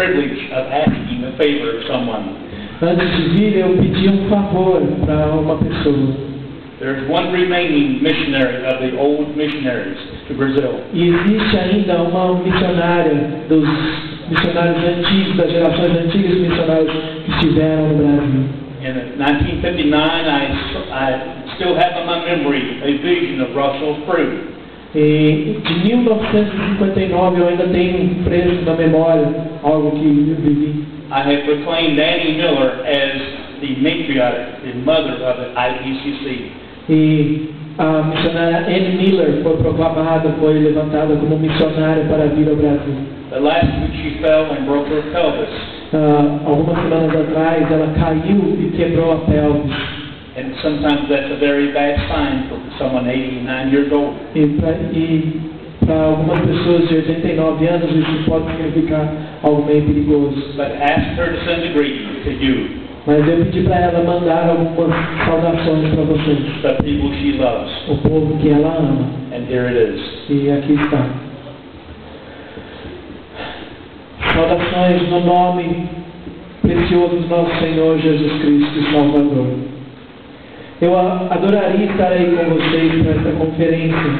privilege of asking a favor of someone. Antes de vir, eu pedi favor para uma pessoa. There's one remaining missionary of the old missionaries to Brazil. E existe ainda uma missionária dos missionários antigos, das gerações antigas missionários que estiveram no Brasil. In 1959, I still have in my memory a vision of Russell Fruit. E de 1959 eu ainda tenho fresco na memória algo que eu vivi. I have proclaimed Annie Miller as the matriarch, the mother of the IPCC. E a missionária Annie Miller foi proclamada, foi levantada como missionária para vir ao Brasil. But last week she fell and broke her pelvis. Algumas semanas atrás ela caiu e quebrou a pelvis. And sometimes that's a very bad sign for someone 89 years old. E para algumas pessoas de 89 anos isso pode significar algo meio perigoso. But ask her to send a greeting to you. Mas eu pedi para ela mandar algumas saudações para vocês. The people she loves. O povo que ela ama. And here it is. E aqui está. Saudações no nome precioso do nosso Senhor Jesus Cristo e Salvador. Eu adoraria estar aí com vocês para esta conferência,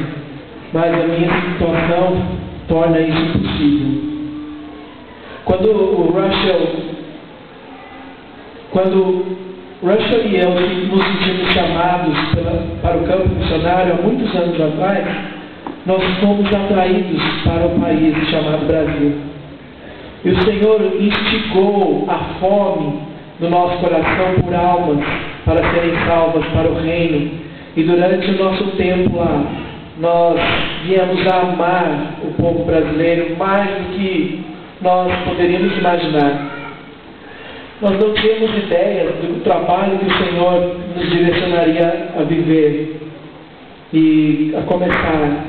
mas a minha situação torna isso impossível. Quando Russell e eu nos sentimos chamados para o campo missionário há muitos anos atrás, nós fomos atraídos para o país chamado Brasil. E o Senhor instigou a fome no nosso coração por almas para serem salvas para o reino. E durante o nosso tempo lá, nós viemos a amar o povo brasileiro mais do que nós poderíamos imaginar. Nós não tínhamos ideia do trabalho que o Senhor nos direcionaria a viver e a começar.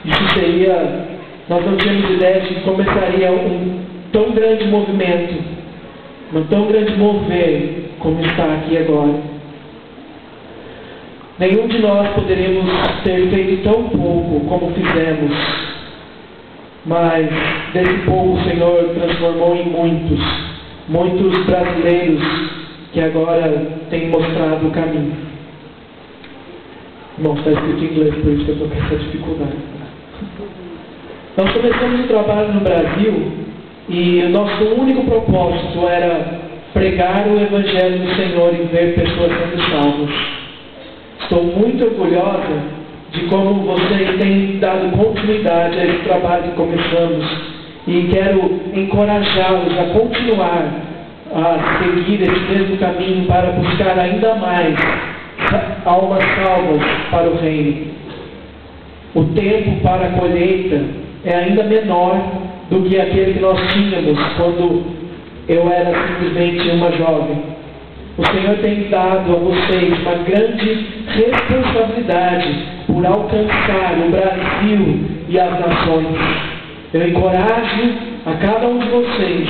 Isso seria... Nós não tínhamos ideia de que começaria um tão grande movimento, um tão grande mover como está aqui agora. Nenhum de nós poderíamos ter feito tão pouco como fizemos, mas desse pouco o Senhor transformou em muitos brasileiros que agora têm mostrado o caminho. Irmão, está escrito em inglês, por isso que eu estou com essa dificuldade. Nós começamos o trabalho no Brasil e o nosso único propósito era pregar o Evangelho do Senhor e ver pessoas sendo salvas. Estou muito orgulhosa de como vocês têm dado continuidade a esse trabalho que começamos e quero encorajá-los a continuar a seguir esse mesmo caminho para buscar ainda mais almas salvas para o reino. O tempo para a colheita é ainda menor do que aquele que nós tínhamos quando eu era simplesmente uma jovem. O Senhor tem dado a vocês uma grande responsabilidade por alcançar o Brasil e as nações. Eu encorajo a cada um de vocês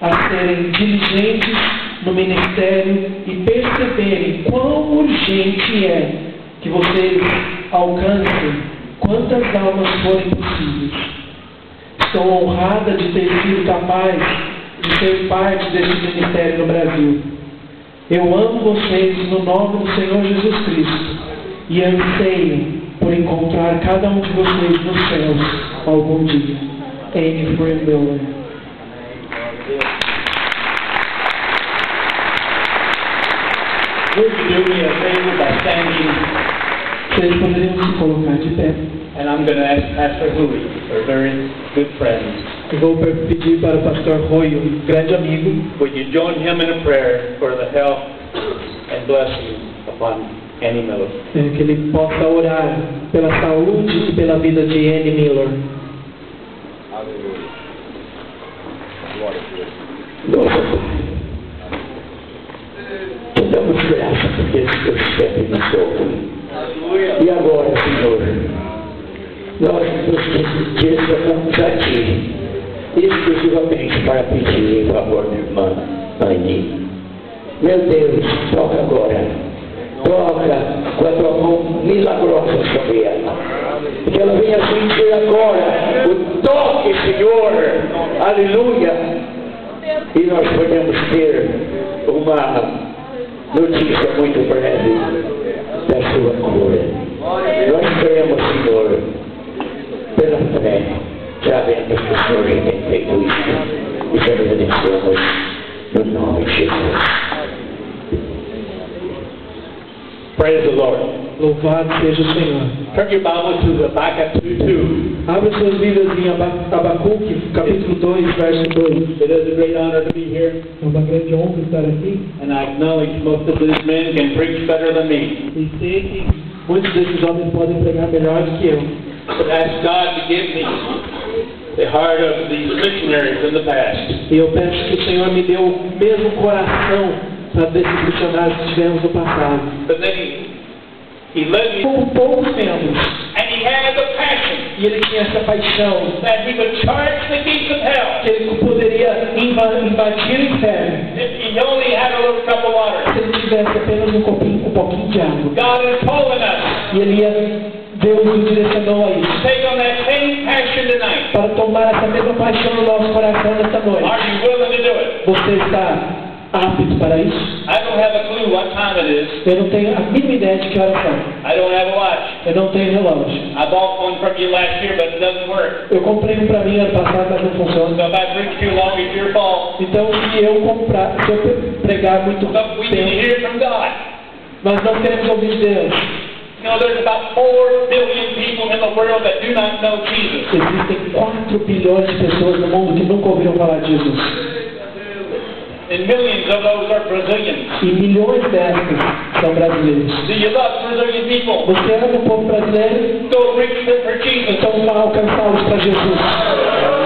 a serem diligentes no ministério e perceberem quão urgente é que vocês alcancem quantas almas forem possíveis. Estou honrada de ter sido capaz de ser parte desse ministério no Brasil. Eu amo vocês no nome do Senhor Jesus Cristo e anseio por encontrar cada um de vocês nos céus algum dia. Annie Miller. Would you do me a favor by standing? Vocês poderiam se colocar de pé. And I'm going to ask Pastor Hui, a very good friend. Eu vou pedir para o pastor Roy, grande amigo. Would you join him in a prayer for the health and blessing upon Annie Miller? Que ele possa orar pela saúde e pela vida de Annie Miller. Aleluia. Glória a Deus. Te damos graça porque esse teu chefe nos ouve. E agora, Senhor, nós nos direcionamos a Ti, exclusivamente para pedir em favor da irmã Annie. Meu Deus, toca agora. Toca com a Tua mão milagrosa sobre ela. Que ela venha sentir agora o toque Senhor, aleluia, e nós podemos ter uma notícia muito breve da sua cura. Nós cremos, Senhor, pela fé, sabemos que o Senhor já tem feito isso e te agradecemos no nome de Jesus. Praise the Lord. Louvado seja o Senhor. Turn your Bible to Habakkuk 2:2. Abra suas Bíblias em Abacuque, capítulo 2, verso 2. It is a great honor to be here, É uma grande honra estar aqui and I acknowledge most of these men can preach better than me. e sei que muitos desses homens podem pregar melhor do que eu. But ask God to give me the heart of these missionaries in the past. E eu peço que o Senhor me dê o mesmo coração para desses missionários que tivemos no passado. But then He led me, Com poucos membros, and He had the passion e ele tinha essa paixão that He would charge the gates of hell que ele poderia invadir o inferno if He only had a little cup of water. se ele tivesse apenas um pouquinho de água. God is calling us E ele Deus o direcionou a isso, to take on that same passion tonight. para tomar essa mesma paixão no nosso coração nesta noite. Are you willing to do it? Você está apto para isso? I don't have a clue what time it is. Eu não tenho a mínima ideia de que horas são. I don't have a watch. Eu não tenho relógio. I bought one from you last year, but it doesn't work. Eu comprei um para mim ano passado, mas não So funciona. if I preach too long, it's your fault. Então, se eu pregar muito But we need to tempo, hear from God. nós não queremos ouvir de Deus. You know, there's about 4 billion people in the world that do not know Jesus. Existem 4 bilhões de pessoas no mundo que nunca ouviram falar de Jesus. And millions of those are Brazilians. E milhões dessas são brasileiros. Do you love Brazilian people? Você ama o povo brasileiro? Go reach them for Jesus. Então vá alcançá-los para Jesus.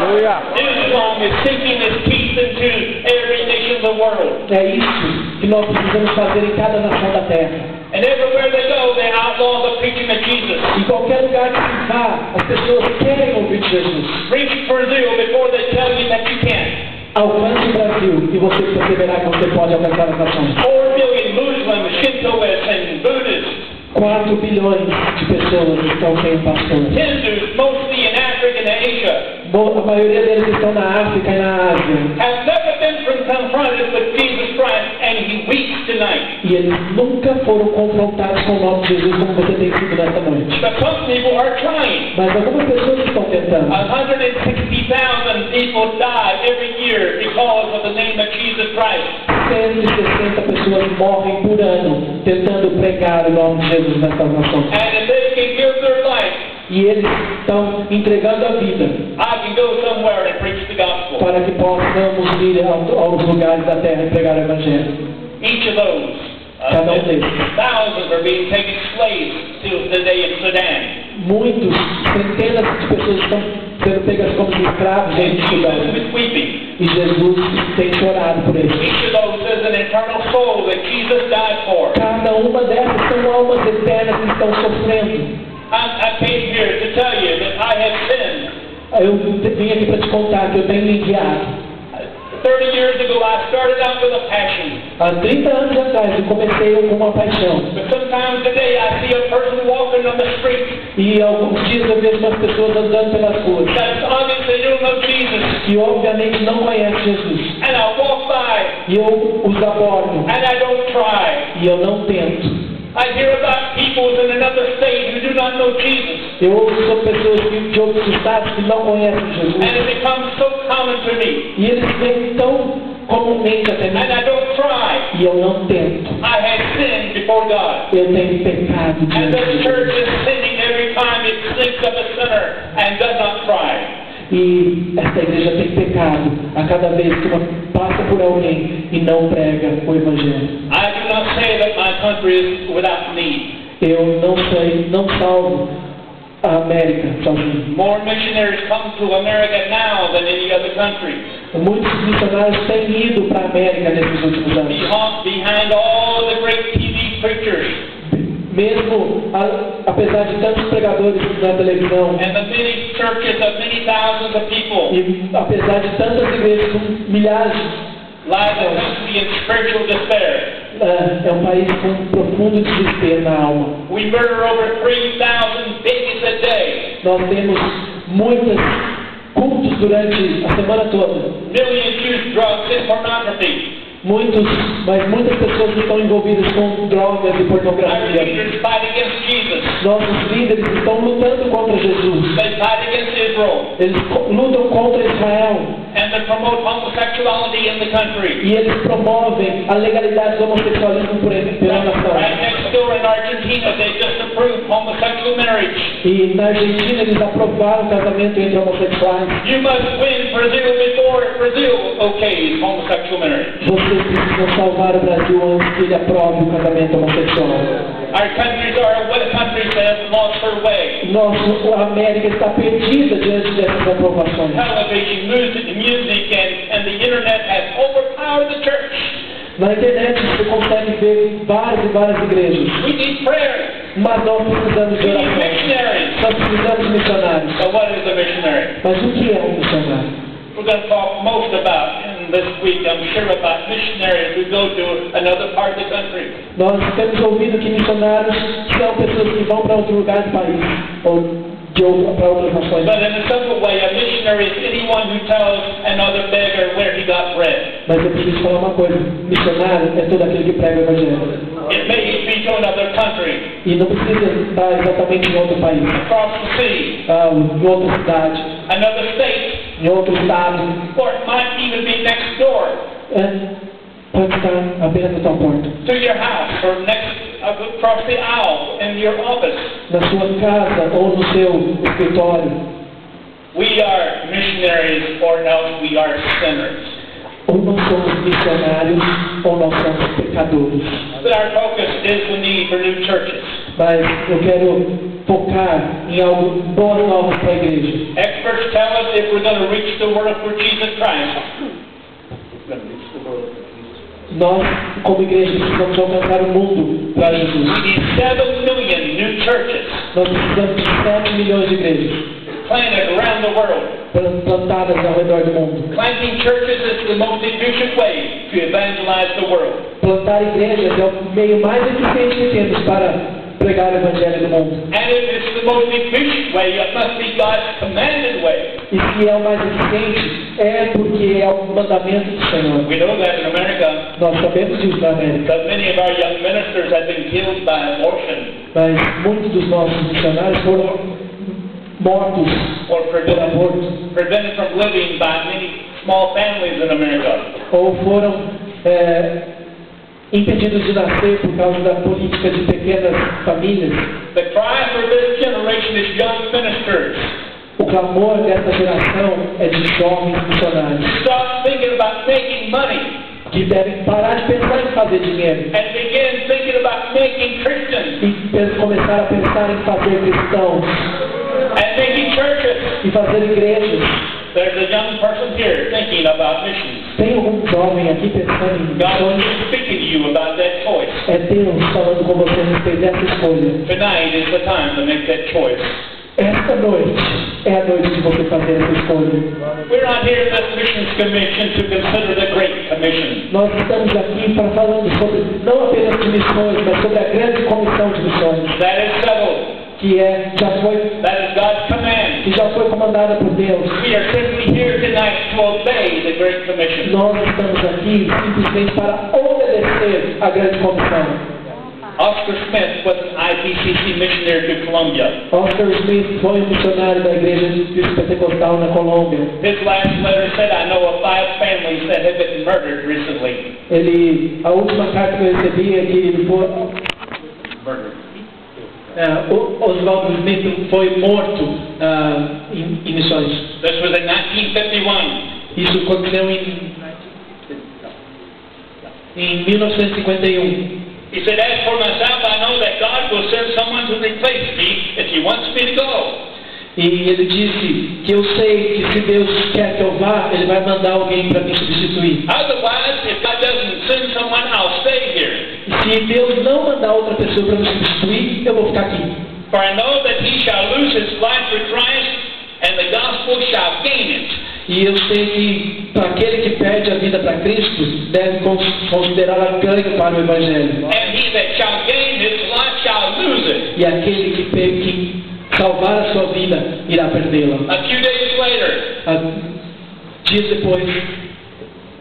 Islam is sinking its teeth into every nation of the world. É isso que nós precisamos fazer em cada nação da terra. And everywhere they go, they outlaw the preaching of Jesus. Em qualquer lugar que se vá, as pessoas querem ouvir de Jesus. Reach Brazil before they tell you that you can't. Alcance o Brasil e você perceberá que você pode alcançar as nações. 4 billion Muslims, Shintoists, and Buddhists. 4 bilhões de pessoas estão sem pastor. Hindus, mostly in Africa and Asia, A maioria deles estão na África e na Ásia. have never been confronted with Jesus Christ, and He weeps tonight. E eles nunca foram confrontados com o nome de Jesus como você tem sido nesta noite. But some people are trying. Mas algumas pessoas estão tentando. 160,000 people die every year because of the name of Jesus Christ. 160 pessoas morrem por ano tentando pregar o nome de Jesus nessas nações. And if they can give their life, E eles estão entregando a vida I can go somewhere and preach the gospel. para que possamos ir aos lugares da terra e pregar o Evangelho. Each of those, Cada deles. thousands are being taken slaves to today in Sudan. Muitos, centenas de pessoas estão sendo pegas como escravos And em Jesus Sudão. is weeping. E Jesus tem chorado por eles. Each of those is an eternal soul that Jesus died for. Cada uma dessas são almas eternas que estão sofrendo. I came here to tell you that I have sinned. Eu vim aqui para te contar que eu tenho me enviado. 30 years ago, I started out with a passion. Há 30 anos atrás eu comecei com uma paixão. But sometimes today I see a person walking on the street E alguns dias eu vejo umas pessoas andando pelas ruas that obviously don't know Jesus. que obviamente não conhecem Jesus. And I walk by E eu os abordo. and I don't try. E eu não tento. I hear about people in another state who do not know Jesus. Eu ouço sobre pessoas de outros estados que não conhecem Jesus. And it becomes so common to me. E eles vêm tão comumente até And mim. I don't try. E eu não tento. I have sinned before God. Eu tenho pecado And diante the de church Deus. is sinning every time it thinks of a sinner and does not try. E esta igreja tem pecado a cada vez que uma passa por alguém e não prega o Evangelho. I do not say that my country is without need. Eu não salvo a América sozinho. More missionaries come to America now than any other country. Muitos missionários têm ido para a América nesses últimos anos. Behind all the great TV preachers Mesmo apesar de tantos pregadores na televisão and the many churches of many thousands of people, e apesar de tantas igrejas com milhares, lies a country in spiritual despair. é um país com um profundo desespero na alma. We murder over 3,000 babies a day. Nós temos muitos cultos durante a semana toda. Millions use drugs and pornography. Mas muitas pessoas que estão envolvidas com drogas e Our pornografia. leaders fight against Jesus. Nossos líderes estão lutando contra Jesus. They fight against Israel. Eles lutam contra Israel. And they promote homosexuality in the country. E eles promovem a legalidade do homossexualismo pela nação. Right next door in Argentina, they just approved homosexual marriage. E na Argentina eles aprovaram o casamento entre homossexuais. You must win Brazil before Brazil okays homosexual marriage. Vocês precisam salvar o Brasil antes que ele aprove o casamento homossexual. Our countries are what countries that have lost their way. A América está perdida diante dessas aprovações. Television, music, and the internet has overpowered the church. Na internet você consegue ver várias e várias igrejas. We need prayer. Mas nós precisamos de We need oração. missionaries. Nós precisamos de missionários. So what is a missionary? Mas o que é missionário? We're going to talk most about, in this week, I'm sure, about missionaries who go to another part of the country. Nós temos ouvido que missionários são pessoas que vão para outro lugar do país, ou para outras nações. But in a simple way, a missionary is anyone who tells another beggar where he got bread. Mas eu preciso falar uma coisa: missionário é todo aquele que prega o evangelho. It may be to another country, E não precisa estar exatamente em outro país, across the sea, em outra cidade, another state, em outro estado. or it might even be next door Pode estar apenas na tua porta, to your house, or across the aisle in your office. na sua casa ou no seu escritório. We are missionaries, or else we are sinners. Ou nós somos missionários ou nós somos pecadores. But our focus is the need for new churches. Mas eu quero focar em algo boas novas para a igreja. Experts tell us if we're going to reach the world for Jesus Christ, Nós, como igreja, precisamos alcançar o mundo para we Jesus. need 7 million new churches Nós precisamos de 7 milhões de igrejas planted around the world. plantadas ao redor do mundo. Planting churches is the most efficient way to evangelize the world. Plantar igrejas é o meio mais eficiente que temos para pregar o evangelho no mundo. And if it's the most efficient way, it must be God's commanded way. E se é o mais eficiente, é porque é o mandamento do Senhor. We know that in America, Nós sabemos disso na América, because many of our young ministers have been killed by abortion mas muitos dos nossos missionários foram mortos or por aborto, prevented from living by many small families in America. ou foram impedidos de nascer por causa da política de pequenas famílias. The cry for this generation is young ministers. O clamor dessa geração é de jovens missionários Stop thinking about making money que devem parar de pensar em fazer dinheiro and begin thinking about making Christians e começar a pensar em fazer cristãos and making churches. e fazer igrejas. There's a young person here thinking about missions. Tem algum jovem aqui pensando em God missões? is speaking to you about that choice. É Deus falando com você a respeito dessa escolha. Tonight is the time to make that choice. Esta noite é a noite de você fazer essa escolha. We're not here at this missions commission to consider the Great Commission. Nós estamos aqui para falando sobre não apenas de missões, mas sobre a grande comissão de missões, That is settled. que That is God's command. já foi comandada por Deus. We are simply here tonight to obey the Great Commission. Nós estamos aqui simplesmente para obedecer a grande comissão. Oscar Smith was an IPCC missionary to Colombia. Oscar Smith foi um missionário da igreja pentecostal na Colômbia. His last letter said, I know of 5 families that have been murdered recently. A última carta que eu recebi é que ele foi, Murdered. Oswaldo Smith foi morto em missões. This was in 1951. Isso aconteceu em 1951. He said, as for myself, I know that God will send someone to replace me if He wants me to go. E ele disse que eu sei que se Deus quer que eu vá, Ele vai mandar alguém para me substituir. Otherwise, if God doesn't send someone, I'll stay here. E se Deus não mandar outra pessoa para me substituir, eu vou ficar aqui. For I know that he shall lose his life for Christ, and the gospel shall gain it. E eu sei que para aquele que perde a vida para Cristo, deve considerá-la ganho para o Evangelho. And he that shall gain his life shall lose it. E aquele que salvar a sua vida, irá perdê-la. A few days later, Dias depois,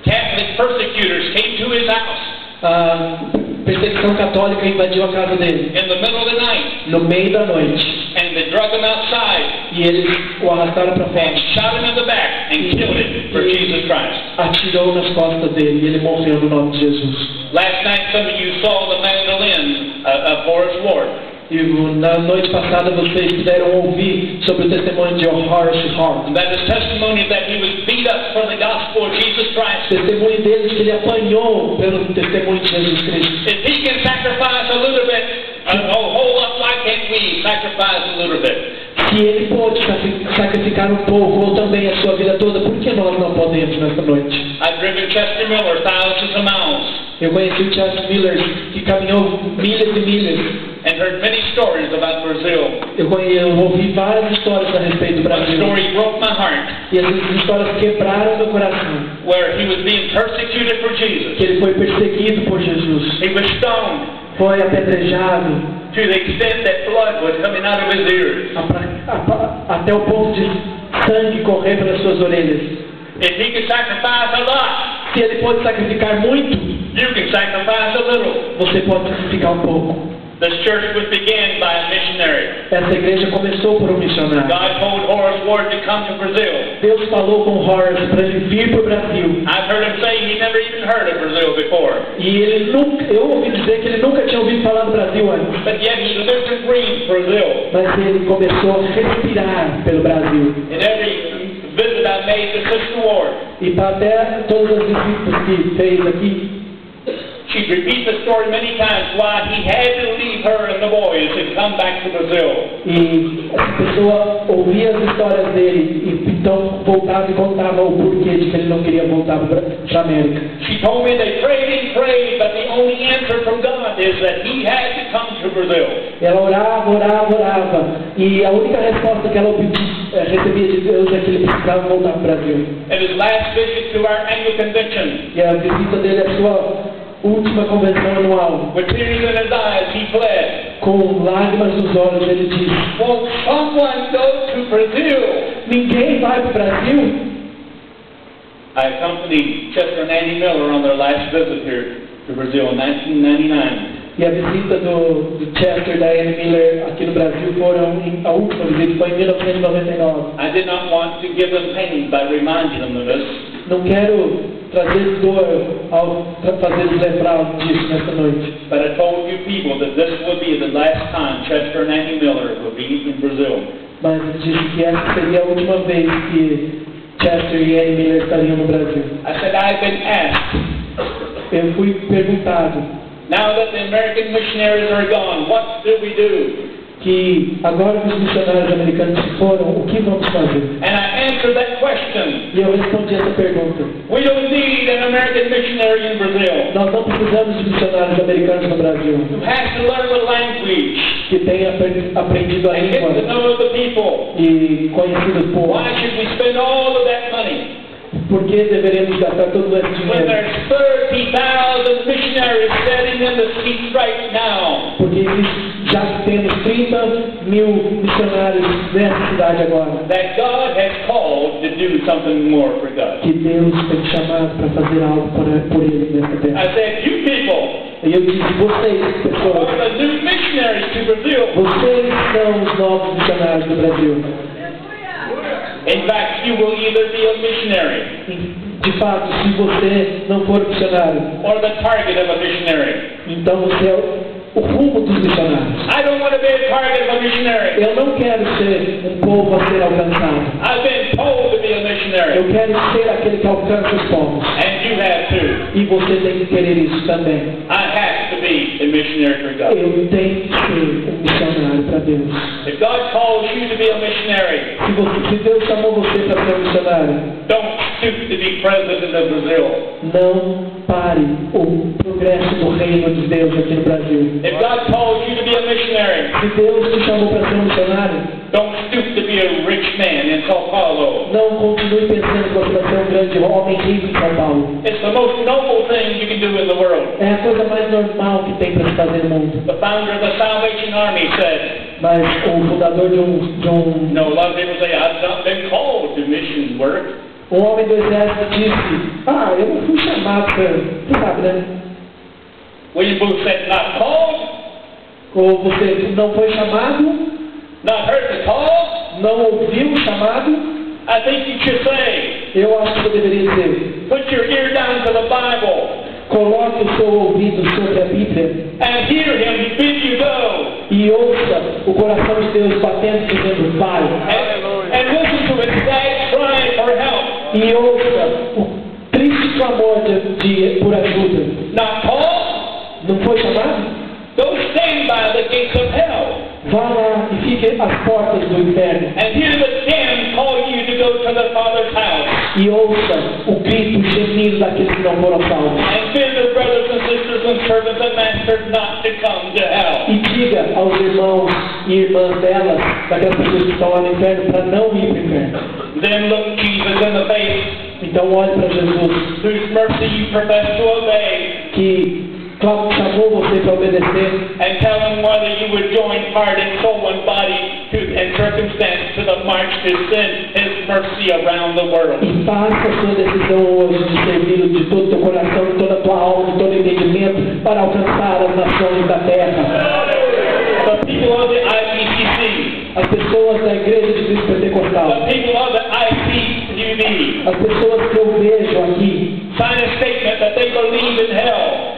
Catholic persecutors came to his house a perseguição católica invadiu a casa dele, in the middle of the night, no meio da noite, and they drug him outside e eles o arrastaram para and fora, shot him in the back and killed him for Jesus Christ. atirou nas costas dele e ele morreu no nome de Jesus. Last night, some of you saw the mandolin of Horace Ward. E na noite passada vocês puderam ouvir sobre o testemunho de Horace Ward. And that is testimony that he was beat up for the gospel of Jesus O Christ. testemunho dele que ele apanhou pelo testemunho de Jesus Cristo. If he can sacrifice a little bit, a whole lot, why can't we sacrifice a little bit? Se ele pôde sacrificar um pouco, ou também a sua vida toda, por que nós não podemos nessa noite? I've driven Chester Miller thousands of miles Eu conheci o Chester Miller, que caminhou milhas e milhas. and heard many stories about Brazil. Eu ouvi várias histórias a respeito do One Brasil. story broke my heart, E essas histórias quebraram meu coração. where he was being persecuted for Que Jesus. ele foi perseguido por Jesus. He was stoned Foi apedrejado to the extent that blood was coming out of his ears. até o ponto de sangue correr pelas suas orelhas. If he could sacrifice a lot, Se ele pode sacrificar muito, you can sacrifice a little. você pode sacrificar um pouco. This church was began by a missionary. Essa igreja começou por um missionário. God told Horace Ward to come to Brazil. Deus falou com Horace para ele vir para o Brasil. I've heard him say he never even heard of Brazil before. E ele nunca, eu ouvi dizer que ele nunca tinha ouvido falar do Brasil antes. But yet he lived and breathed Brazil. Mas ele começou a respirar pelo Brasil. In every visit I made to Sister Ward, E para até todas as visitas que fez aqui, she'd repeat the story many times why he had to leave her and the boys and come back to Brazil. e essa pessoa ouvia as histórias dele e então voltava e contava o porquê de que ele não queria voltar para a América. She told me they prayed and prayed, but the only answer from God is that he had to come to Brazil. Ela orava, orava, orava e a única resposta que ela recebia de Deus é que ele precisava voltar para o Brasil. At his last visit to our annual convention, E a visita dele à sua última convenção anual, with tears in his eyes, he fled. com lágrimas nos olhos, ele disse: Won't someone go to Brazil? ninguém vai para o Brasil? I accompanied Chester and Annie Miller on their last visit here to Brazil in 1999. E a visita do Chester e da Annie Miller aqui no Brasil a última visita foi em 1999. I did not want to give them pain by reminding them of this, Não quero trazer dor ao fazê-los lembrar disso nessa noite. but I told you people that this would be the last time Chester and Annie Miller would be in Brazil. Mas eu disse que essa seria a última vez que Chester e Annie Miller estariam no Brasil. I said, I've been asked, Eu fui perguntado now that the American missionaries are gone, what do we do? que agora que os missionários americanos se foram, o que vamos fazer? And I answered that question. E eu respondi essa pergunta. We don't need an American missionary in Brazil Nós não precisamos de missionários americanos no Brasil who has to learn the language que tenham aprendido a and get to língua know the people. e conhecido o povo. Why should we spend all of that money Por que deveremos gastar todo esse when dinheiro? there's 30,000 missionaries sitting in the seats right now? Porque já temos 30 mil missionários nessa cidade agora. That God has called to do something more for God. Que Deus tem chamado para fazer algo por Ele nessa terra. I said, you people E eu disse, vocês, pessoas, are the new missionaries to Brazil. vocês são os novos missionários do Brasil. In fact, you will either be a missionary De fato, se você não for missionário, or the target of a missionary. então você é o rumo dos missionários. I don't want to be a target of a missionary. Eu não quero ser um povo a ser alcançado. I've been told to be a missionary. Eu quero ser aquele que alcança os povos. And you have too. E você tem que querer isso também. I have to be a missionary for God. Eu tenho que ser um missionário para Deus. If God calls you to be a missionary, Se Deus chamou você para ser um missionário, don't stoop to be president of Brazil. não pare o progresso do reino de Deus aqui no Brasil. If God calls you to be a missionary, Se Deus te chamou para ser um missionário, don't stoop to be a rich man in Sao Paulo. não continue pensando que você vai ser um grande homem rico em São Paulo. It's the most noble thing you can do in the world. É a coisa mais normal que tem para se fazer no mundo. The founder of the Salvation Army said, Mas o fundador de um No, a lot of people say, I've not been called to mission work. homem do exército disse, eu não fui chamado para, você sabe, né? William Booth said, not called, Ou você não foi chamado, not heard the call. não ouviu o chamado, I think you should say, eu acho que eu deveria dizer, put your ear down to the Bible coloque o seu ouvido sobre a Bíblia and hear him bid you go. e ouça o coração de Deus batendo dizendo, vai. And listen to his sad cry for help. E ouça o triste clamor por ajuda. Not called, Não foi chamado? go stand by the gates of hell Vá lá e fique às portas do inferno. and hear the damned call you to go to the Father's house. E ouça o grito, o gemido daqueles que não foram salvos. And bid the brothers and sisters and servants and masters not to come to hell. E diga aos irmãos e irmãs delas, daquelas pessoas que estão lá no inferno, para não ir para o inferno. Then look Jesus in the face, Então olhe para Jesus, whose mercy you profess to obey, que chamou você para obedecer, and tell him whether you would join heart and soul and body and circumstance to the march to send his mercy around the world. e faça a sua decisão hoje de servi-lo de todo o teu coração, de toda a tua alma, de todo o entendimento, para alcançar as nações da terra. The people of the IPCC, As pessoas da Igreja de Cristo Pentecostal, the people of the IPUB, as pessoas que eu vejo aqui, sign a statement that they believe in hell.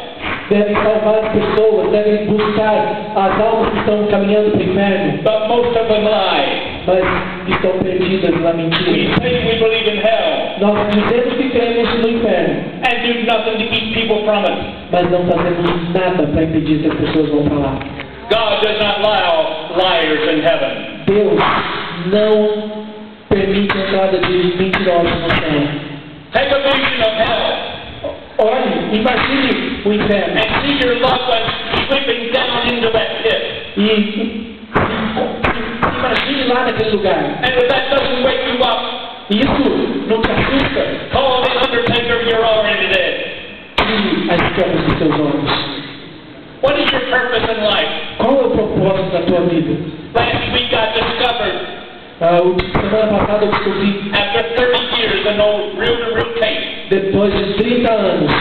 devem salvar as pessoas, devem buscar as almas que estão caminhando para o inferno, But most of them lie. mas que estão perdidas na We mentira. say we believe in hell Nós dizemos que cremos no inferno, and do nothing to keep people from it. mas não fazemos nada para impedir que as pessoas vão para lá. God does not allow liars in heaven. Deus não permite a entrada de mentirosos no céu. Take a vision of hell Olhe, imagine o inferno and see your loved ones slipping down into that pit. e imagine lá naquele lugar. And if that doesn't wake you up, Isso não te assusta? call the undertaker, you're already dead. Tire as escamas dos teus olhos. What is your purpose in life? Qual é o propósito da tua vida? Last week I discovered, Semana passada eu descobri, after 30 years, an old reel-to-reel tape. depois de 30 anos,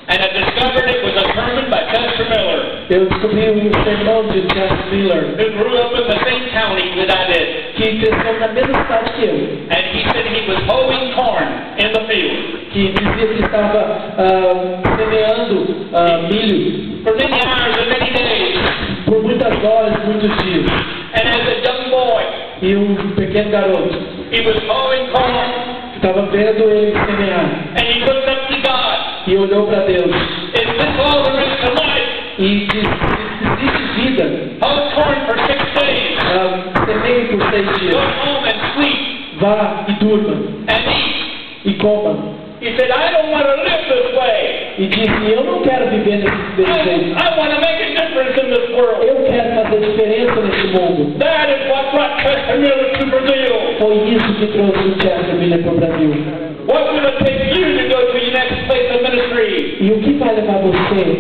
And I discovered it was a sermon by Chester Miller, eu descobri um sermão de Chester Miller, who grew up in the same county that I did. que cresceu na mesma cidade que eu, And he said he was hoeing corn in the field. que dizia que estava semeando milho For many hours and many days. por muitas horas, muitos dias. And as a young boy, E um pequeno garoto he was hoeing corn. estava vendo ele semear And he looked up to God. e olhou para Deus Is this all there is to life? e disse: existe vida, Hoe corn for 6 days. semeie por 6 Go dias, home and sleep vá e durma and eat. e coma. He said, I don't want to live this way. E disse: eu não quero viver desse jeito, I want to make a difference in this world. eu quero fazer diferença nesse mundo. That is what brought Chester Miller to Brazil. Foi isso que trouxe o Chester Miller para o Brasil. What will it take you to go to your next place of ministry? E o que vai levar você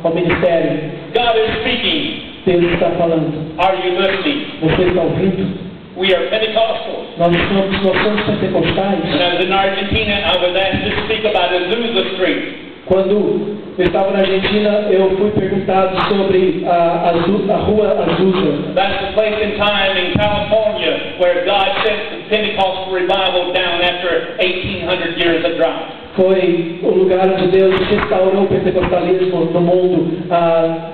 ao ministério? God is speaking. Deus está falando. Are you listening? Você está ouvindo? We are Pentecostals. Nós somos pentecostais. When I was in Argentina, I was asked to speak about Azusa Street. Quando eu estava na Argentina, eu fui perguntado sobre a rua Azusa. That's the place and time in California where God sent the Pentecostal revival down after 1,800 years of drought. Foi o lugar onde Deus restaurou o pentecostalismo no mundo há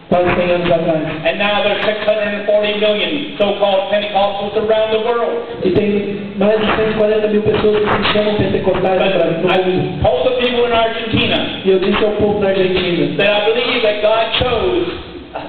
quase 100 anos atrás. And now there's 640 million so-called Pentecostals around the world. E tem mais de 140 mil pessoas que se chamam pentecostais But no I mundo. told the people in Argentina E eu disse ao povo da Argentina: that I believe that God chose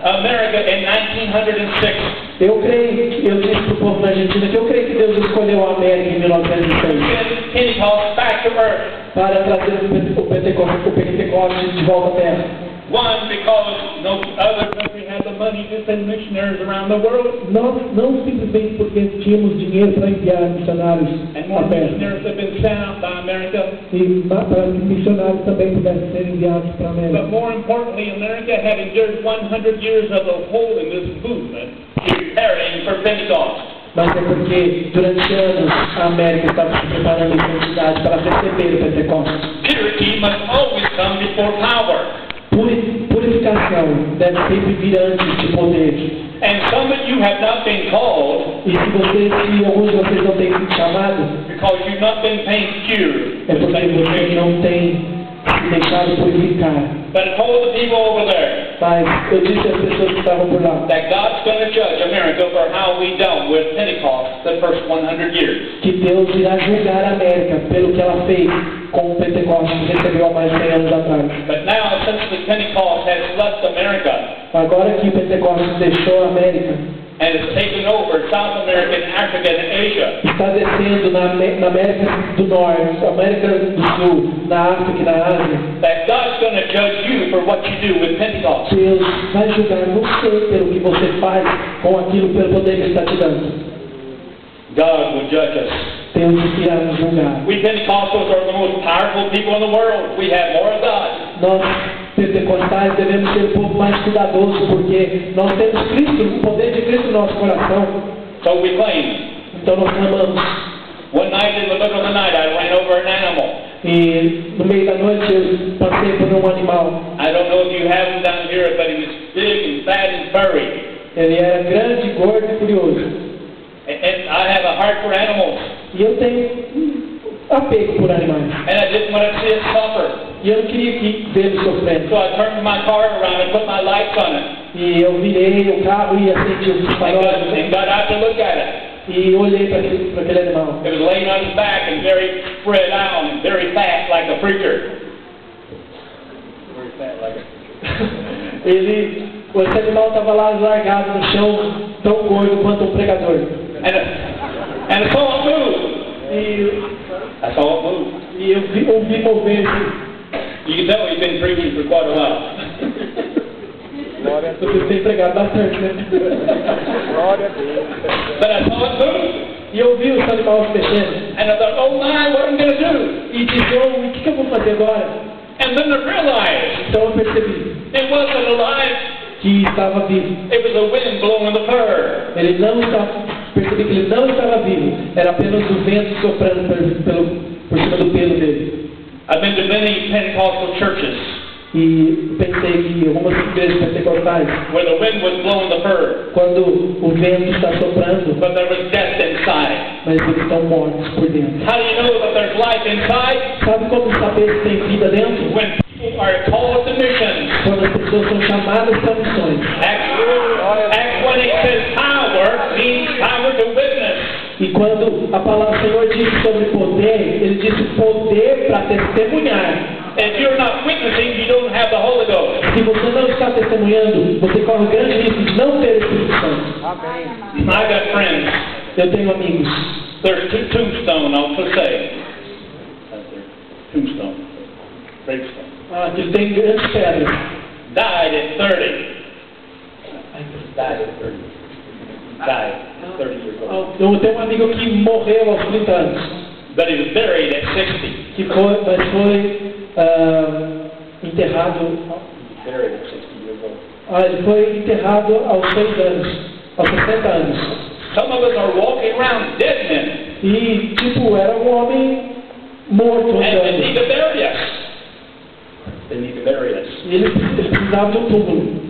America in 1906 eu disse para o povo da Argentina que eu creio que Deus escolheu a América em 1906 send Pentecost back to earth. para trazer o Pentecoste de volta à terra. One, because no other country had the money to send missionaries around the world. Não simplesmente porque tínhamos dinheiro para enviar missionários And à more terra. missionaries have been sent out by America e para que missionários também pudessem ser enviados para a But América. more importantly, America had endured 100 years of the holiness movement, preparing for Pentecost. Mas é porque durante anos a América estava se preparando em santidade para receber o Pentecostes. Purity must always come before power. Purificação deve sempre vir antes de poder. And some of you have not been called E se alguns de vocês não têm sido chamados, because you've not been made pure. é porque vocês não têm se deixado purificar. But I told the people over there Mas eu disse às pessoas que estavam por lá that God's going to judge America for how we dealt with Pentecost the first 100 years. que Deus irá julgar a América pelo que ela fez com o Pentecostes que recebeu há mais de 100 anos atrás. But now, since the Pentecost has left America Agora que o Pentecostes deixou a América, and has taken over South America and Africa and Asia, está descendo na América do Norte, América do Sul, na África e na Ásia, that God's going to judge you for what you do with Pentecost. Deus vai julgar você pelo que você faz com aquilo, pelo poder que Ele está te dando. God will judge us. Deus irá nos julgar. We Pentecostals are the most powerful people in the world. We have more of God. Nós, pentecostais, devemos ser o povo mais cuidadoso, porque nós temos Cristo, o poder de Cristo no nosso coração. So we claim. Então nós clamamos. One night in the middle of the night, I ran over an animal. E no meio da noite eu passei por um animal. I don't know if you have him down here, but he was big and fat and furry. Ele era grande, gordo e curioso. And I have a heart for animals. E eu tenho apego por animais. And I didn't want to see it suffer. E eu não queria ver ele sofrendo. So I turned my car around and put my lights on it. E eu virei o carro e acendi os faróis. And got out to look at it. E olhei para aquele animal. It was laying on his back and very spread out and very fat like a preacher. Very fat like a preacher. Esse animal estava lá largado no chão, tão gordo quanto um pregador. And I saw it move. I saw it move. E eu ouvi mover-se. You can tell he's been preaching for quite a while. Você tem pregado bastante, né? But I saw it move. E eu vi os animais se mexendo. And I thought, oh my, what am I going to do? E disse, o que eu vou fazer agora? And then I realized Então eu percebi it wasn't alive. que estava vivo. It was the wind blowing the fur. Ele não estava, percebi que ele não estava vivo. Era apenas o vento soprando por cima do pelo dele. I've been to many Pentecostal churches E pensei que algumas igrejas pentecostais, where the wind was blowing the fur, quando o vento está soprando, but there was death inside. mas eles estão mortos por dentro. How do you know that there's life inside? Sabe como saber se tem vida dentro? When people are called to missions. Quando as pessoas são chamadas para missões. Acts 1, it says power means power to witness. E quando a palavra do Senhor diz sobre poder, ele diz poder para testemunhar. If you're not witnessing, you don't have the Holy Ghost. Se você não está testemunhando, você corre o grande risco de não ter Espírito Santo. I got friends. Eu tenho amigos. There's Tombstone, I'll just say. Tombstone. Gravestone. Que tem grandes pedras. Died at 30. Died at 30. Died at 30 years old. Eu tenho um amigo que morreu aos 30 anos. But he was buried at 60. Mas foi enterrado. Buried at 60 years old. Ele foi enterrado aos 6 anos, aos 60 anos. Some of us are walking around dead men. E era um homem morto And they andando. need to bury us. They need to bury us. E ele precisava de um túmulo.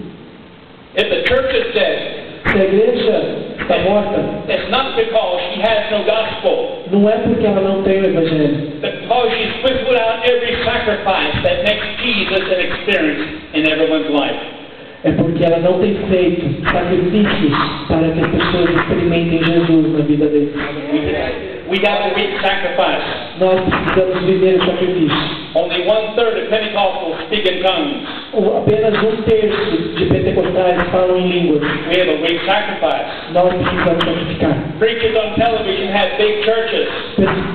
If the church is dead, Se a igreja está morta, it's not because she has no gospel. não é porque ela não tem o evangelho. Because she's without every sacrifice that makes Jesus an experience in everyone's life. É porque ela não tem feito sacrifícios para que as pessoas experimentem Jesus na vida deles. We have to reap sacrifice. Nós precisamos viver o sacrifício. Only 1/3 of Pentecostals speak in tongues. Apenas 1/3 de pentecostais falam em línguas. We have a weak sacrifice. Nós precisamos sacrificar. Preachers on television have big churches,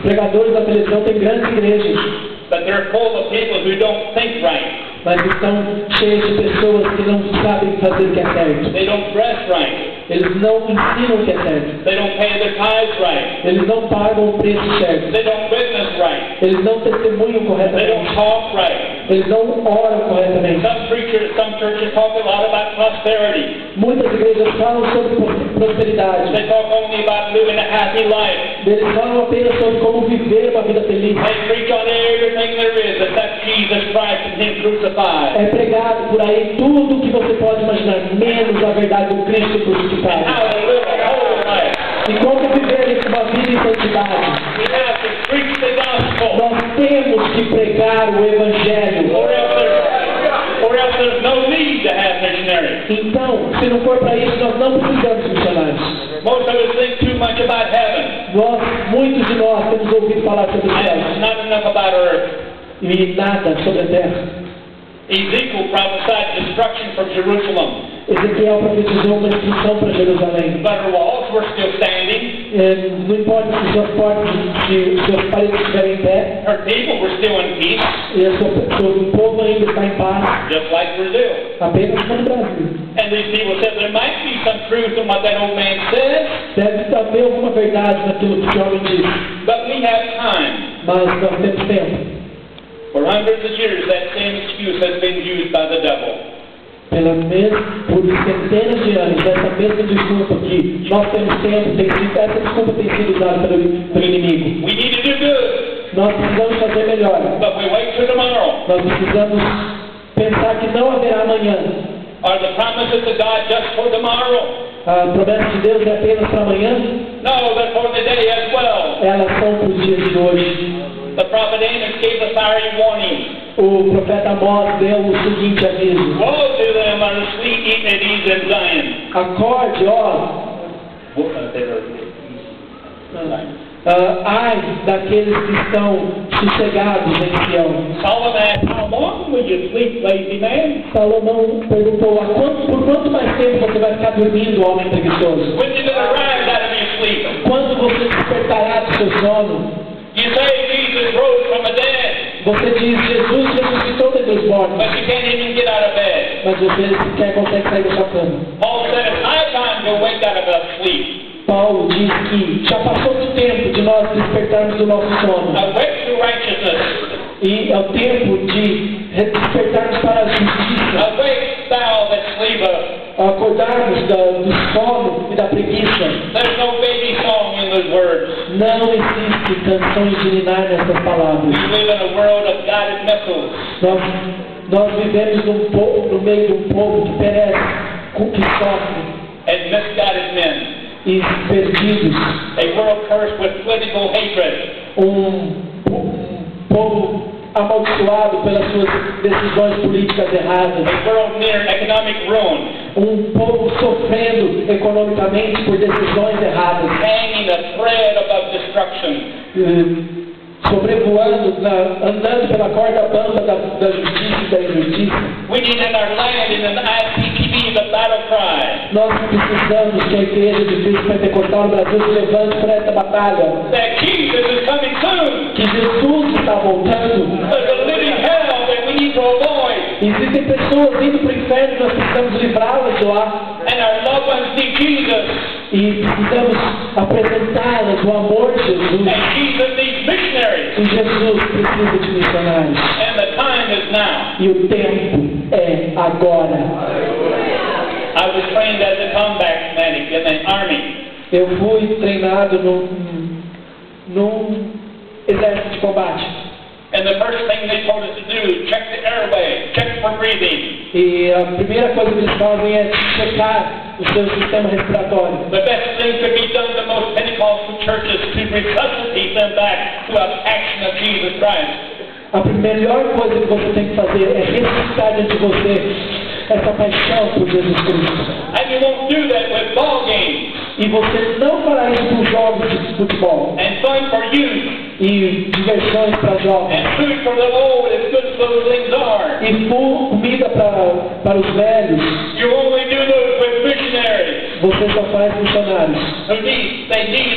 Pregadores da televisão têm grandes igrejas, but they're full of people who don't think right. mas estão cheios de pessoas que não sabem fazer o que é certo. They don't dress right. Eles não ensinam o que é certo. They don't pay their tithes right. Eles não pagam o preço certo. They don't witness right. Eles não testemunham They corretamente. don't talk right. Eles não oram corretamente. Some preachers, some churches talk a lot about prosperity. Muitas igrejas falam sobre prosperidade. They talk only about living a happy life. Eles falam apenas sobre como viver uma vida feliz. They preach on everything there is except Jesus Christ and Him crucified. É pregado por aí tudo que você pode imaginar, menos a verdade do Cristo And crucificado. how to live a holy life. E como viver uma vida em santidade. We have to preach the gospel. Nós temos que pregar o Evangelho. Or else there's no need to have missionaries. Então, se não for para isso, nós não precisamos de missionários. Most of us think too much about heaven Muitos de nós temos ouvido falar sobre o céu and not enough about earth. e nada sobre a terra. Ezekiel prophesied destruction from Jerusalem, Ezequiel profetizou uma destruição para Jerusalém. but her walls were still standing. Não importa se suas portas, se suas paredes estiverem em pé, Her people were still in peace, e o seu povo ainda está em paz, just like Brazil. apenas como no Brasil. And these people said there might be some truth in what that old man says, Deve haver alguma verdade naquilo que o homem diz, but we have time. mas nós temos tempo. For hundreds of years, that same excuse has been used by the devil. Por centenas de anos, essa mesma desculpa que nós temos tempo, essa desculpa tem sido usada pelo inimigo. We need to do good, Nós precisamos fazer melhor. but we wait till tomorrow. Nós precisamos pensar que não haverá amanhã. Are the promises of God just for tomorrow? A promessa de Deus é apenas para amanhã? No, they're for the day as well. Elas são para os dias de hoje. The prophet Amos gave a fiery warning. O profeta Amós deu o seguinte aviso: Woe to them that are asleep, eating at ease in Zion. acorde, ó, ai daqueles que estão sossegados em Sião. Solomon asked, how long will you sleep, lazy man? Salomão perguntou: por quanto mais tempo você vai ficar dormindo, homem preguiçoso? When you gonna rise out of your sleep? Quando você despertará do seu sono? You say Jesus rose from the dead, Você diz: Jesus ressuscitou dentre os mortos, but you can't even get out of bed. mas você sequer consegue sair da sua cama. Paul said it's high time to wake out of that sleep. Paulo diz que já passou do tempo de nós despertarmos do nosso sono. Awake to righteousness. E é o tempo de despertarmos para a justiça, Awake, thou that sleepest. acordarmos do sono e da preguiça. There's no baby song in those words. Não existe canções de ninar nessas palavras. We live in a world of guided missiles. Nós vivemos no meio de um povo que perece, que sofre, And misguided men. e perdidos. A world cursed with political hatred. Povo amaldiçoado pelas suas decisões políticas erradas. A world near economic ruin. Povo sofrendo economicamente por decisões erradas. Hanging a thread above destruction. Sobrevoando, andando pela corda bamba da justiça e da injustiça. We need in our land and in the IPTV the battle cry. Nós precisamos que a igreja de Cristo Pentecostal no Brasil se levante para essa batalha. That Jesus is coming soon. Que Jesus está voltando. There's a living hell that we need to avoid. Existem pessoas indo para o inferno, nós precisamos livrá-las de lá. And our loved ones need Jesus. E precisamos apresentá-las o amor de Jesus. And Jesus needs missionaries. E Jesus precisa de missionários. And the time is now. E o tempo é agora. I was trained as a combat medic in the army. Eu fui treinado num exército de combate. And the first thing they told us to do is check the airway, check for breathing. E a primeira coisa que eles fazem é checar o seu sistema respiratório. The best thing to be done to most Pentecostal churches to resuscitate them back to an action of Jesus Christ. A melhor coisa que você tem que fazer é ressuscitar dentro de você essa paixão por Jesus Cristo. And you won't do that with ball games E você não fará isso com jogos de futebol and fun for youth e diversões para jovens and food for the old, as good as those things are. e comida para os velhos. You only do those with missionaries Você só faz missionários who need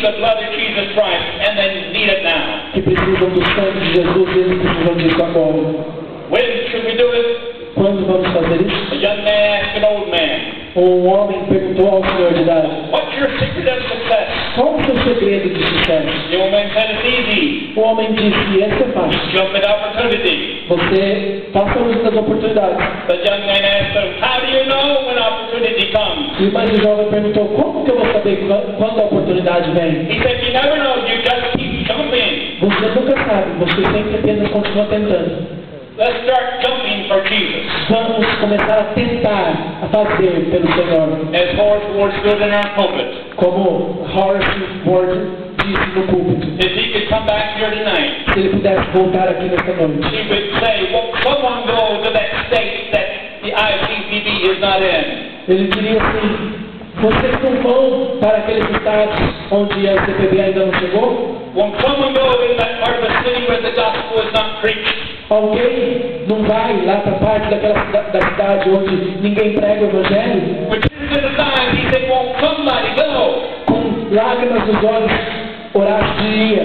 the blood of Jesus Christ, and they need it now. que precisam do sangue de Jesus e eles precisam disso agora. When should we do it? Quando vamos fazer isso? A young man asks an old man, Um homem perguntou ao Senhor de idade: What's your secret of success? qual o seu segredo de sucesso? The old man said, It's easy. O homem disse: esse é fácil. Jump at opportunity. Você faça uso das oportunidades. The young man asked him, How do you know when opportunity comes? E mais o jovem perguntou: como que eu vou saber quando a oportunidade vem? He said, You never know. You just keep jumping. Você nunca sabe, você sempre apenas continua tentando. Let's start jumping for Jesus. Vamos começar a tentar a fazer pelo Senhor. As Horace Ward stood in our pulpit, Como Horace Ward disse no púlpito. if he could come back here tonight, Se ele pudesse voltar aqui nesta noite, he would say, Well, someone go to that state that the ICCB is not in. ele diria assim: vocês não vão para aqueles estados onde a CPB ainda não chegou? When someone goes in that part of the city where the gospel is not preached, Alguém não vai lá para parte da cidade onde ninguém prega o Evangelho? with tears in his eyes, he said, Won't somebody go? Com lágrimas nos olhos, Horácio diria: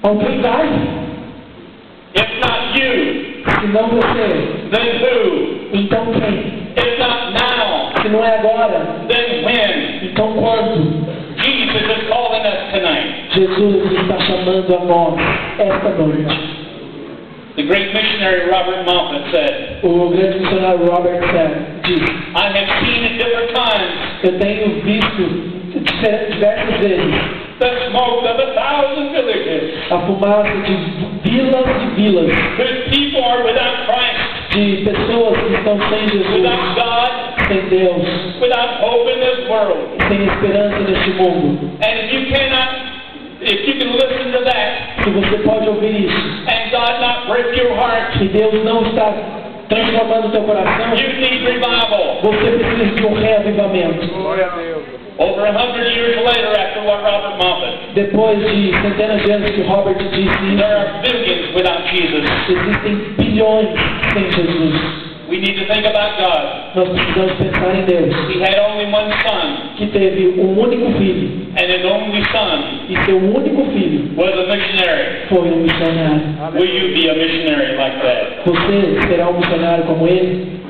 alguém vai? If not you, Se não você, then who? então quem? If not now, Se não é agora, then when? então quando? Jesus is calling us tonight. Jesus está chamando a nós esta noite. The great missionary Robert Moffat said, O grande missionário Robert disse: I have seen at different times eu tenho visto diversas vezes the smoke of 1,000 villages a fumaça de vilas e vilas, whose people are without Christ, de pessoas que estão sem Jesus, without God, sem Deus, without hope in this world. sem esperança neste mundo. And if you can listen to that, Se você pode ouvir isso, and God not break your heart, se Deus não está transformando o teu coração, you need revival. você precisa de um reavivamento. Glória a Deus. Over 100 years later, after what Robert Moffat, Depois de centenas de anos que Robert disse there isso, are billions without Jesus. existem bilhões sem Jesus. We need to think about God. Nós precisamos pensar em Deus, He had only one son, que teve um único filho, and his only son e seu único filho was a missionary. foi um missionário. Will you be a missionary like that? Você será um missionário como ele?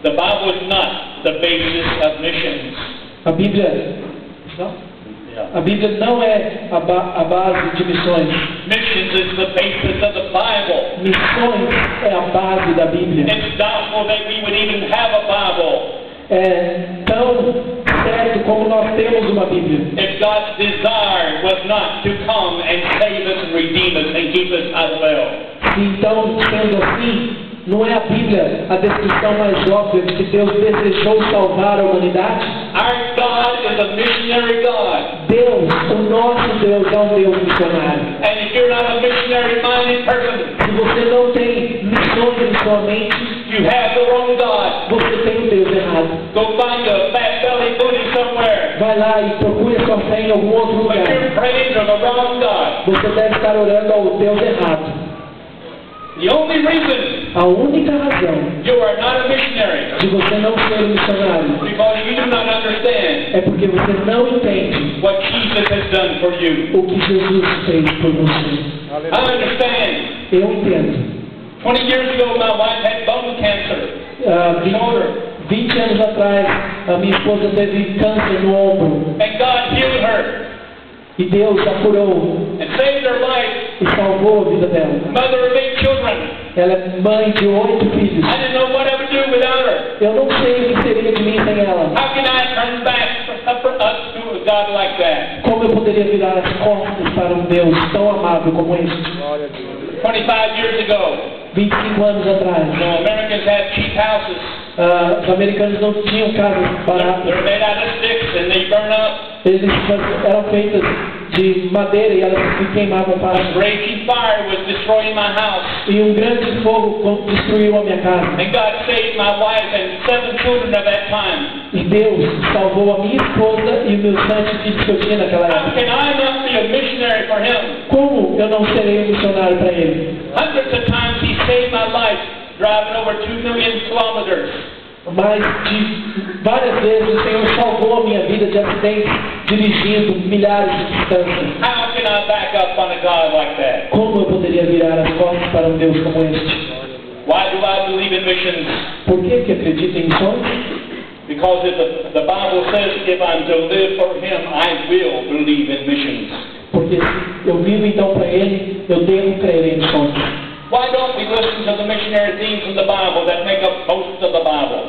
The Bible is not the basis of missions. A Bíblia, a Bíblia não é a base de missões. Missions is the basis of the Bible. Missões é a base da Bíblia. It's doubtful that we would even have a Bible É tão certo como nós temos uma Bíblia. if God's desire was not to come and save us and redeem us and keep us out of hell. Então, sendo assim, não é a Bíblia a descrição mais óbvia de que Deus desejou salvar a humanidade? Our God is a missionary God. Deus, o nosso Deus, é um Deus missionário. And if you're not a missionary-minded person, Se você não tem missões em sua mente, you have the wrong God. você tem o Deus errado. Go find a fat belly Buddhist somewhere. Vai lá e procure a sua fé em algum outro But lugar. you're praying to the wrong God. Você deve estar orando ao Deus errado. The only reason A única razão you are not a missionary de você não ser um missionário because you do not understand é porque você não entende what Jesus has done for you. o que Jesus fez por você. I understand. Eu entendo. 20 years ago, my wife had bone cancer. Shoulder. 20 anos atrás, a minha esposa teve câncer no ombro. And God healed her E Deus a curou and saved her life. e salvou a vida dela. Mother of 8 children. Ela é mãe de 8 filhos. I didn't know what I would do without her. Eu não sei o que seria de mim sem ela. How can I turn back for us to a God like that? Como eu poderia virar as costas para um Deus tão amável como este? Glória a Deus. 25 years ago, 25 anos atrás, Americans had cheap houses. os americanos não tinham casas baratas. They're made out of sticks and they burn up. Eles eram feitas de madeira e elas se queimavam A fácil. raging fire was destroying my house. E um grande fogo destruiu a minha casa. And God saved my wife and 7 children at that time. E Deus salvou a minha esposa e os meus 7 filhos que eu tinha naquela How época. can I not be a missionary for Him? Como eu não serei um missionário para Ele? Hundreds of times He saved my life driving over 2 million kilometers. Mas de várias vezes o Senhor salvou a minha vida de acidentes dirigindo milhares de distâncias. How can I back up on a God like that? Como eu poderia virar as costas para um Deus como este? Why do I believe in missions? Por que acredito em missões? Because if the Bible says, if I'm to live for Him, I will believe in missions. Porque se eu vivo então para Ele, eu devo crer em missões. Why don't we listen to the missionary themes in the Bible that make up most of the Bible?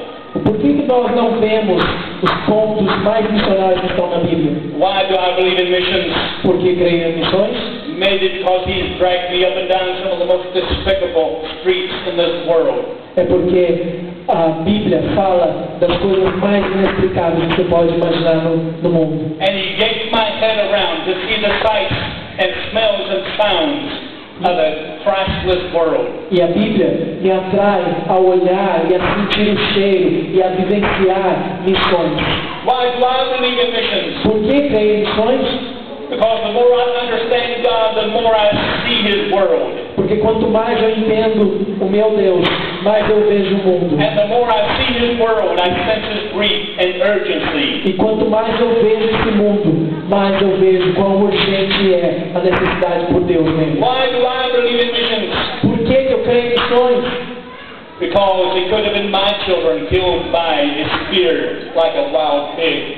Por que nós não vemos os pontos mais missionários que estão na Bíblia? Why do I believe in missions? Por que creio em missões? Maybe because He's dragged me up and down some of the most despicable streets in this world. É porque a Bíblia fala das coisas mais inexplicáveis que você pode imaginar no mundo. And He gave my head around to see the sights and smells and sounds of a Christless world. E a Bíblia me atrai a olhar e a sentir o cheiro e a vivenciar missões. Why do I believe in missions? Por que creio em missões? Because the more I understand God, the more I see His world. Porque quanto mais eu entendo o meu Deus, mais eu vejo o mundo. And the more I see His world, I sense His grief and urgency. E quanto mais eu vejo esse mundo, mais eu vejo quão urgente é a necessidade por Deus nele. Why do I believe in missions? Por que eu creio em missões? Because it could have been my children killed by a spear like a wild pig.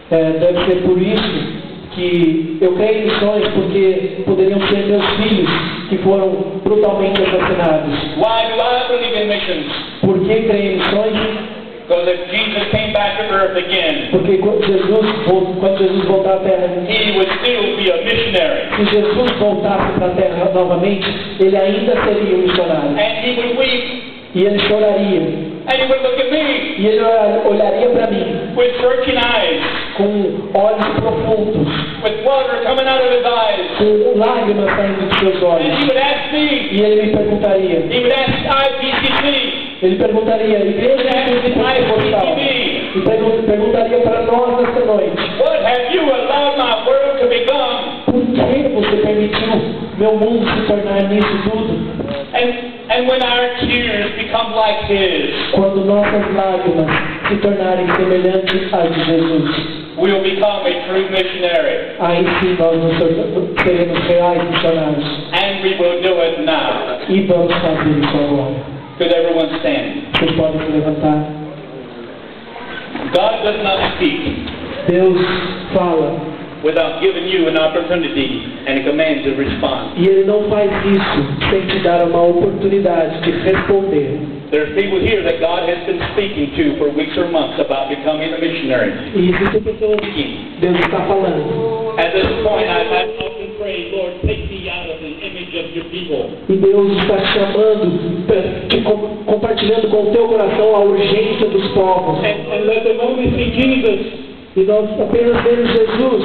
Deve ser por isso que eu creio em missões, porque poderiam ser meus filhos que foram brutalmente assassinados. Why do I believe in missions? Por que creio em missões? Because if Jesus came back to earth again, Porque quando Jesus voltar à Terra, He would still be a missionary. se Jesus voltasse para a Terra novamente, ele ainda seria um missionário. And He would weep, E ele choraria. and He would look at me E ele olharia para mim with searching eyes, com olhos profundos, with water coming out of His eyes. com lágrimas saindo dos seus And olhos. He would ask me, E ele me perguntaria, He would ask IPCC, ele perguntaria, igreja de Pentecostal, e perguntaria para nós nesta noite, what have you allowed my world to become? por que você permitiu meu mundo se tornar nisso tudo? And when our tears become like His, Quando nossas lágrimas se tornarem semelhantes às de Jesus, we'll become a true missionary. aí sim nós seremos reais missionários. And we will do it now. E vamos fazer isso agora. Could everyone stand? Vocês podem se levantar. God does not speak Deus fala, without giving you an opportunity and a command to respond. e Ele não faz isso sem te dar uma oportunidade de responder. There's people here that God has been speaking to for weeks or months about becoming a missionary. E existem pessoas que Deus está falando. At this point, I've often prayed, Lord, take me out of the image of your people. E Deus está te chamando, compartilhando com o teu coração a urgência dos povos. And let them only see Jesus. E nós apenas vemos Jesus,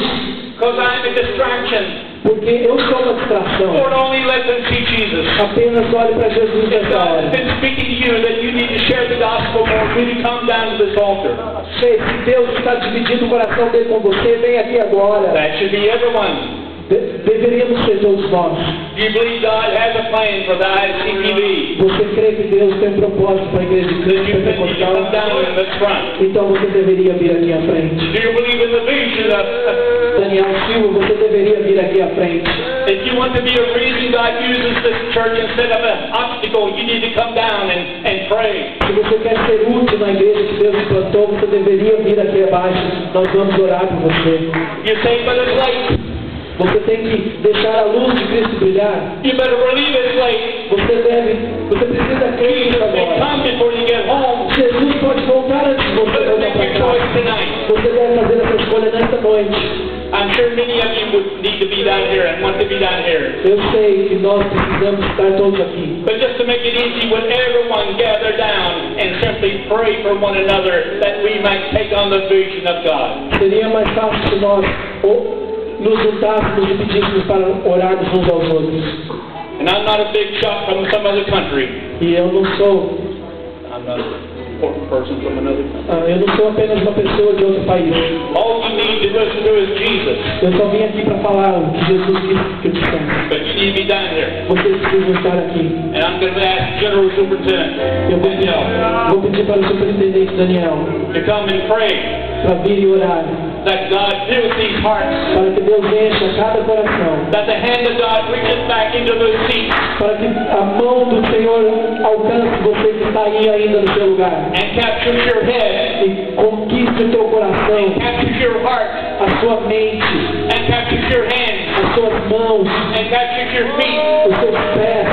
Because I'm a distraction. porque eu sou uma distração. Lord, only let them see Jesus. Apenas olhe para Jesus If nessa God has hora. been speaking to you that you need to share the gospel more, really come down to this altar. Se Deus está dividindo o coração dele com você, vem aqui agora. That should be everyone. Deveríamos ser todos nós. Do you believe God has a plan for the ICPB? Você crê que Deus tem um propósito para a igreja de Then Cristo you need to Pentecostal? come down in the front. Então você deveria vir aqui à frente. Do you believe in the vision of Daniel Silva, você deveria vir aqui à frente. if you want to be a reason God uses this church instead of an obstacle, you need to come down and pray. Se você quer ser útil na igreja que Deus implantou, você deveria vir aqui abaixo. Nós vamos orar por você. You say, but it's late. Você tem que deixar a luz de Cristo brilhar. You better believe it's late. Você precisa crer Jesus nisso may agora. come before you get home. Jesus pode voltar antes de você Better voltar make para your choice casa. tonight. Você deve fazer essa escolha nesta noite. I'm sure many of you would need to be down here and want to be down here. Eu sei que nós precisamos estar todos aqui. But just to make it easy, would everyone gather down and simply pray for one another that we might take on the vision of God? Seria mais fácil se nós nos juntássemos e pedíssemos para orarmos uns aos outros. And I'm not a big shot from some other country. E eu não sou I'm not an important person from another country. eu não sou apenas uma pessoa de outro país. All you need to listen to is Jesus. Eu só vim aqui para falar o que Jesus disse que eu dissesse. But you need to be down here. Vocês precisam estar aqui. And I'm going to ask General Superintendent Eu Daniel vou pedir para o superintendente Daniel to come and pray para vir e orar. that God fills these hearts, para que Deus encha cada coração, that the hand of God reaches back into those seats para que a mão do Senhor alcance você que está aí ainda no seu lugar and captures your head, e conquiste o teu coração, captures your heart, a sua mente, and captures your hands, as suas mãos, and captures your feet. os seus pés,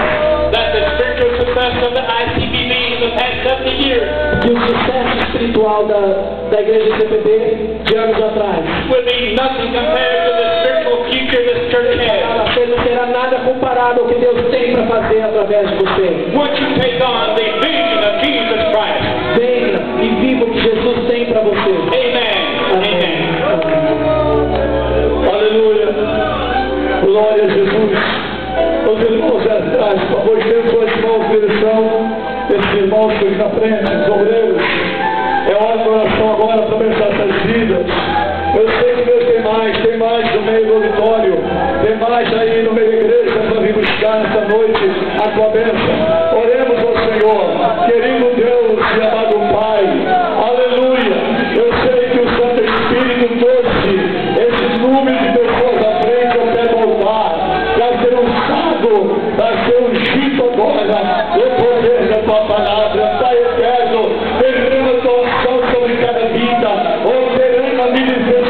That the spiritual success of the ICBB in the past 70 years e o sucesso espiritual da igreja CPB de anos atrás will be nothing compared to the spiritual future this church has. você não terá nada comparado ao que Deus tem para fazer através de você. Once you take on the vision of Jesus Christ. Venha e viva o que Jesus tem para você. Amen. Amen. Aleluia. Glória a Jesus. Os irmãos atrás, por favor, estejam suas mãos em direção desses irmãos que estão na frente, os obreiros. É hora de oração agora para abençoar essas vidas. Eu sei que Deus tem mais no meio do auditório, tem mais aí no meio da igreja para vir buscar nessa noite a tua bênção. Oremos ao Senhor, querido Deus e amado Pai. Aleluia. Eu sei que o Santo Espírito trouxe esses números de pessoas à frente ao pé do altar para ser usado, para ser ungido agora no poder da tua palavra. Pai eterno, derrama a tua unção sobre cada vida, operando a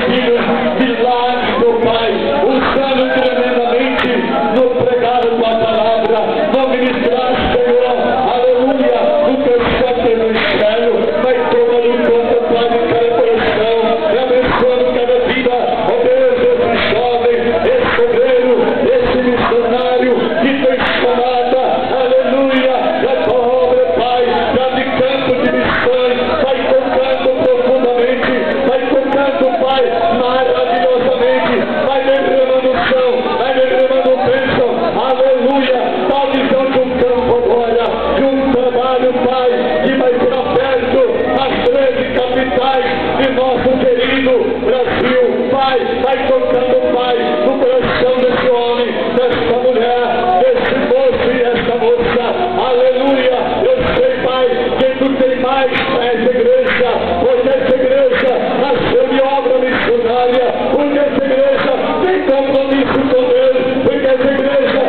filhos, milagres, meu Pai, usando tremendamente no pregar a tua palavra, no ministrar, Senhor, aleluia, no teu santo evangelho, vai tomando conta, Pai, de cada coração, e abençoando cada vida, ó Deus, esse jovem, esse obreiro, esse missionário que foi chamado, aleluia, da tua obra, Pai, já de campo de missões, vai tocando profundamente, vai tocando, Pai, maravilhosamente, vai derramando chão, vai derramando bênção, aleluia, tal visão de um campo agora, de um trabalho, Pai, que vai ser aberto às 13 capitais de nosso querido Brasil, Pai, vai tocando, Pai, no coração desse homem, dessa mulher, desse moço e essa moça, aleluia, eu sei, Pai, que tu tem mais para essa igreja, porque essa igreja nasceu de obra missionária, porque essa igreja tem compromisso com Deus, porque essa igreja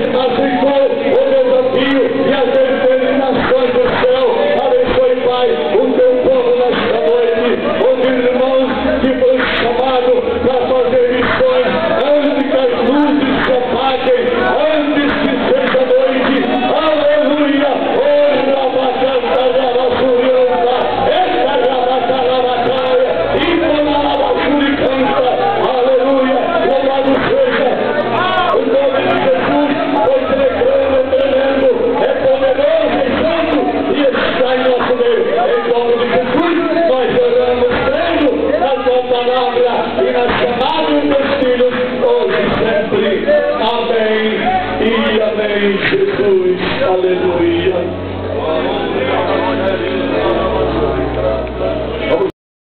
está aceitou o desafio e as determinações do céu. Abençoe, Pai, o teu povo nesta noite, os irmãos que foram chamados para fazer missões, antes que as luzes se apaguem, antes que seja noite, aleluia, oi, rabacanta, rabasurianta, esta rabacarabacaia, e rabasurianta, aleluia, louvado seja o nome de Jesus, pois ele é grande, é tremendo, é poderoso, é santo, e está em nosso meio. Em nome de Jesus, nós oramos crendo na tua palavra e na chamada dos teus filhos, hoje e sempre. Amém e amém, Jesus. Aleluia.